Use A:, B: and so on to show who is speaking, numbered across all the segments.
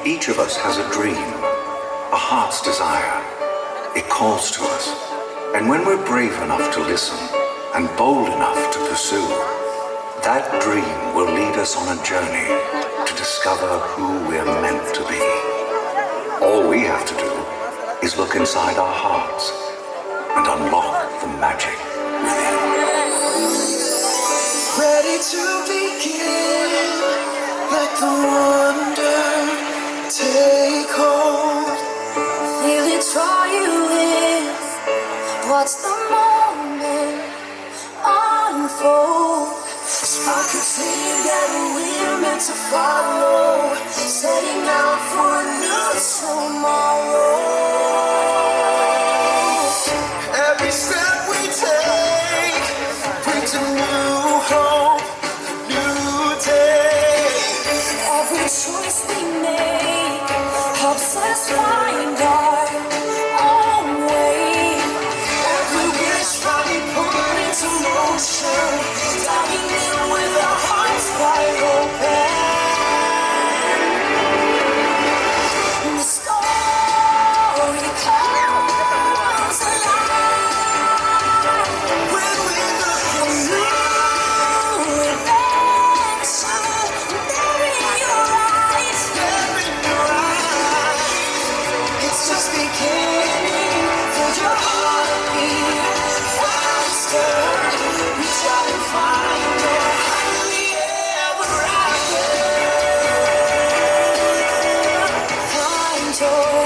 A: Each of us has a dream, a heart's desire. It calls to us. And when we're brave enough to listen and bold enough to pursue, that dream will lead us on a journey to discover who we're meant to be. All we have to do is look inside our hearts and unlock the magic within.
B: Ready to begin, let the wonder take hold.
C: Feel it draw you in. Watch the moment unfold.
B: Spark a flame that we're meant to follow, setting out for a new tomorrow. Every step we take brings a new hope, a new day.
C: Every choice we make helps us find our own way.
B: Every wish we put into motion, diving in with our hearts wide open.
C: The story comes alive
B: When we look
C: a new invention. There in your eyes,
B: in your eyes, it's just beginning. Feel your heartbeat faster. Reach out and find your happily ever after.
C: find your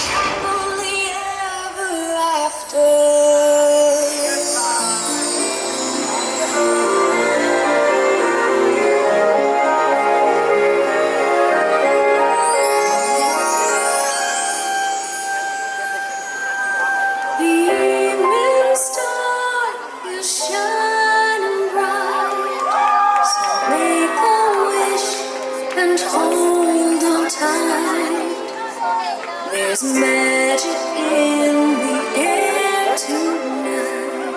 C: happily ever after. The evening star is shining bright, so make a wish and hold on tight. There's magic in the air tonight,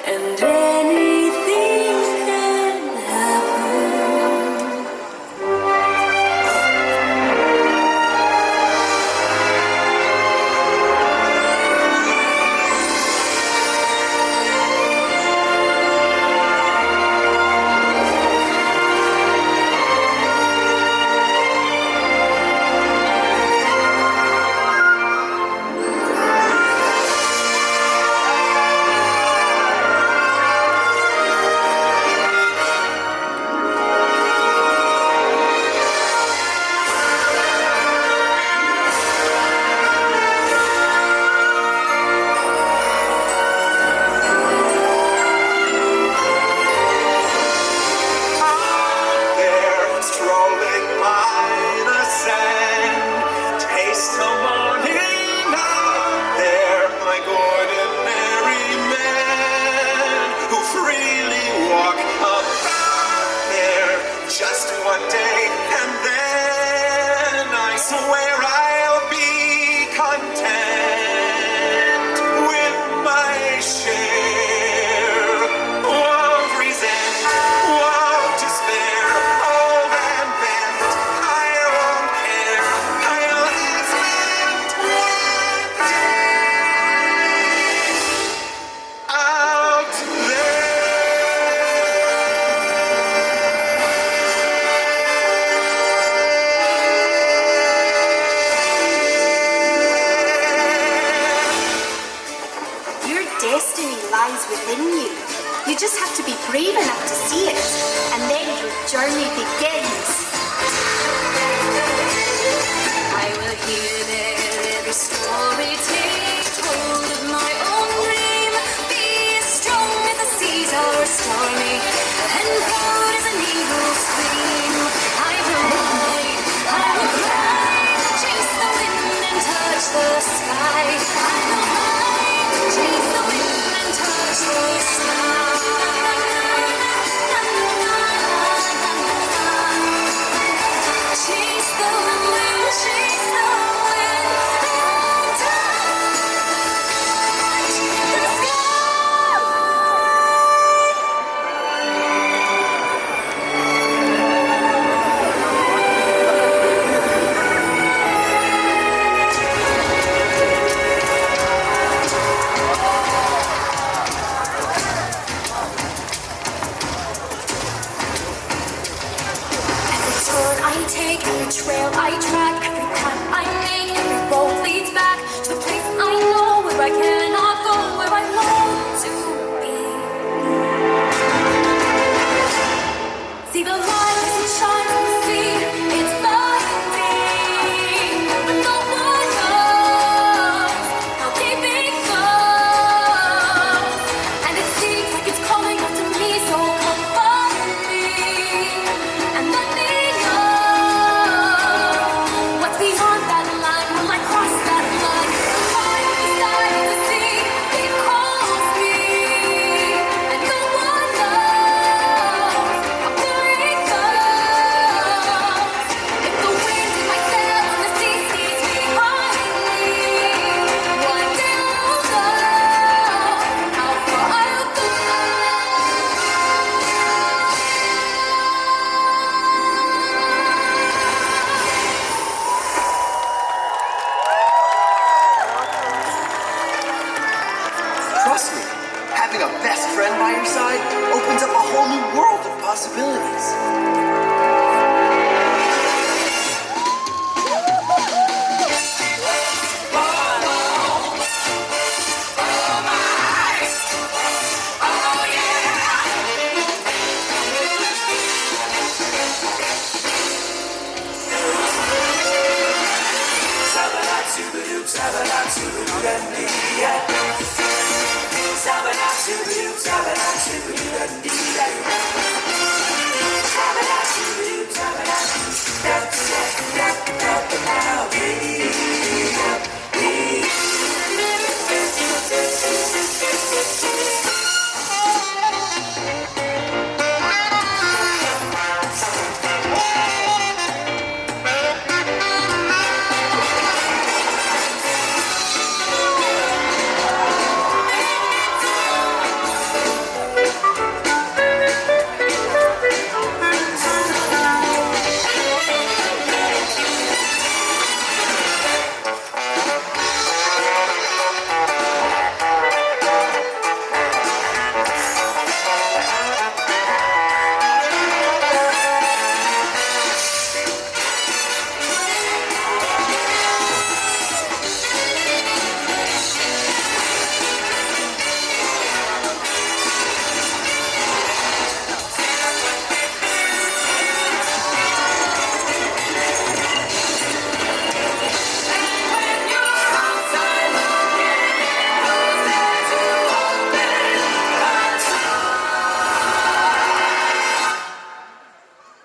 C: and anything can happen.
B: There, strolling by the sand, taste the morning out there, like ordinary men who freely walk about there. Just one day, and then I swear I'll be content with my share. Won't resent, won't despair, old and bent, I won't care. I'll expect one day out
C: Your destiny lies within you. You just have to be brave enough to see it, and then your journey begins. I will hear there every story take hold of my own dream. Be as strong as the seas are stormy, and proud as an eagle's scream.
B: I take, every trail I track, every path I make, every road leads back to the place I know where I cannot go, where I long to be. See the light as it shines on the sea, it's blinding, but no one knows how deep it goes. And it seems like it's calling out to me, so come find me and let me know what's beyond that line. Will I cross that line? The line beside the sea, it calls me, and no one knows how far it goes. If the wind in my sail and the sea stays behind me, one day I'll know how far I'll go.
D: Trust me, having a best friend by your side opens up a whole new world of possibilities.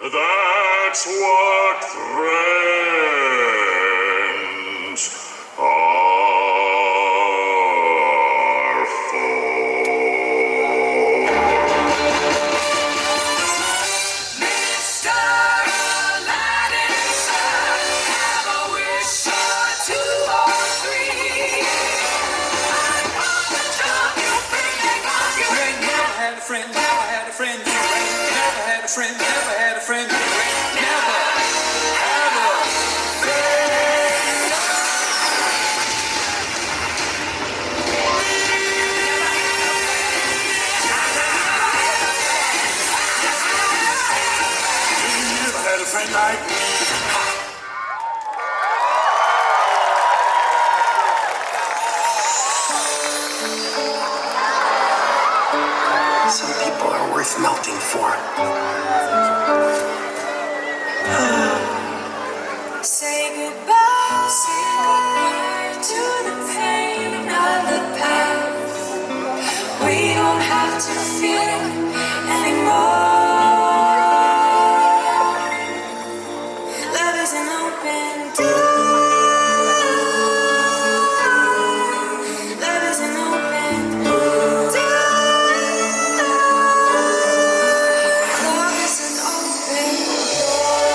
E: That's what friends are for.
B: Mr. Aladdin, sir, have a wish or two or three. I'm on the job, you bring it on you.
F: Never had a friend, never had a friend, you ain't never had a friend, never had a friend, you ain't never had a
E: Never had a friend like me.
D: Some people are worth melting for.
B: Say goodbye to the pain of the past. We don't have to feel it anymore. Love is an open door. Love is an open door. Love is an open door.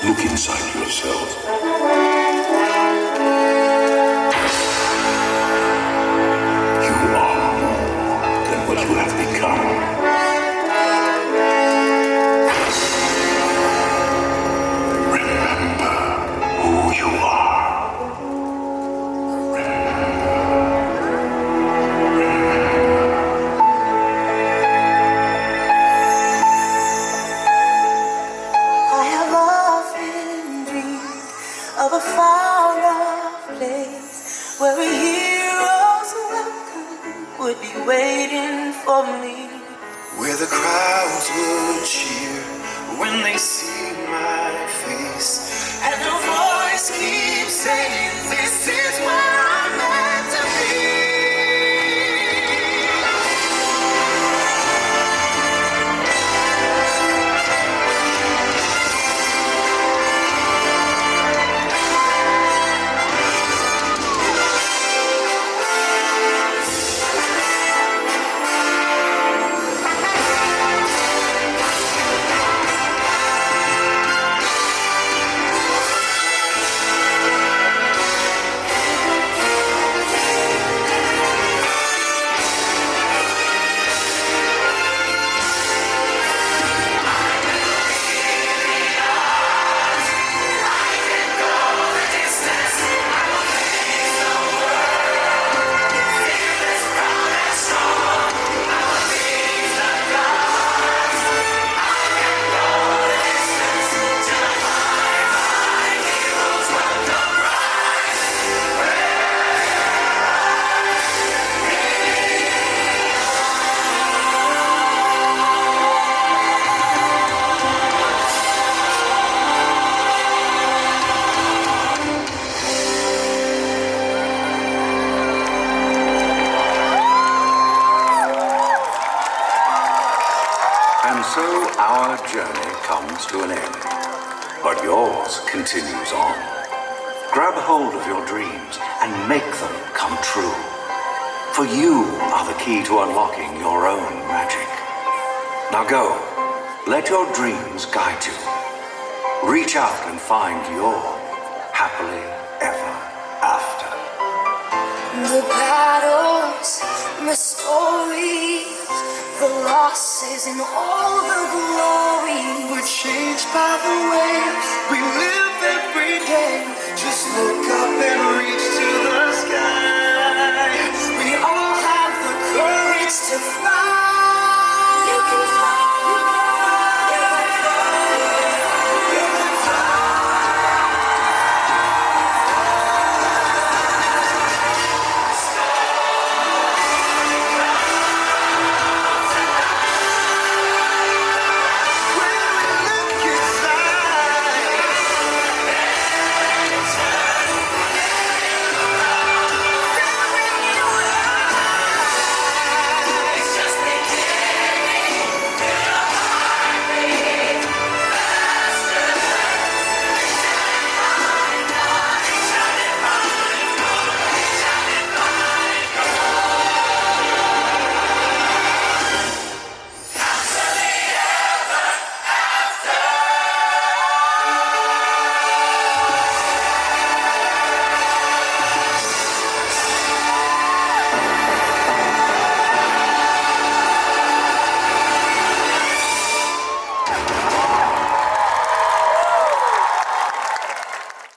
E: Look inside yourself. You are more than what you have become. Remember who you are.
G: I have often dreamed of a far-off place where a hero's welcome would be waiting for me.
H: Where the crowds would cheer when they see my face, and a voice keeps saying, "This is where I'm meant to be."
A: And so our journey comes to an end, but yours continues on. Grab hold of your dreams and make them come true. For you are the key to unlocking your own magic. Now go, let your dreams guide you. Reach out and find your happily ever after.
B: The battles, the stories, the losses, and all the glory.
H: We're changed by the way we live every day. Just look up and reach to the sky.
B: We all have the courage to fly.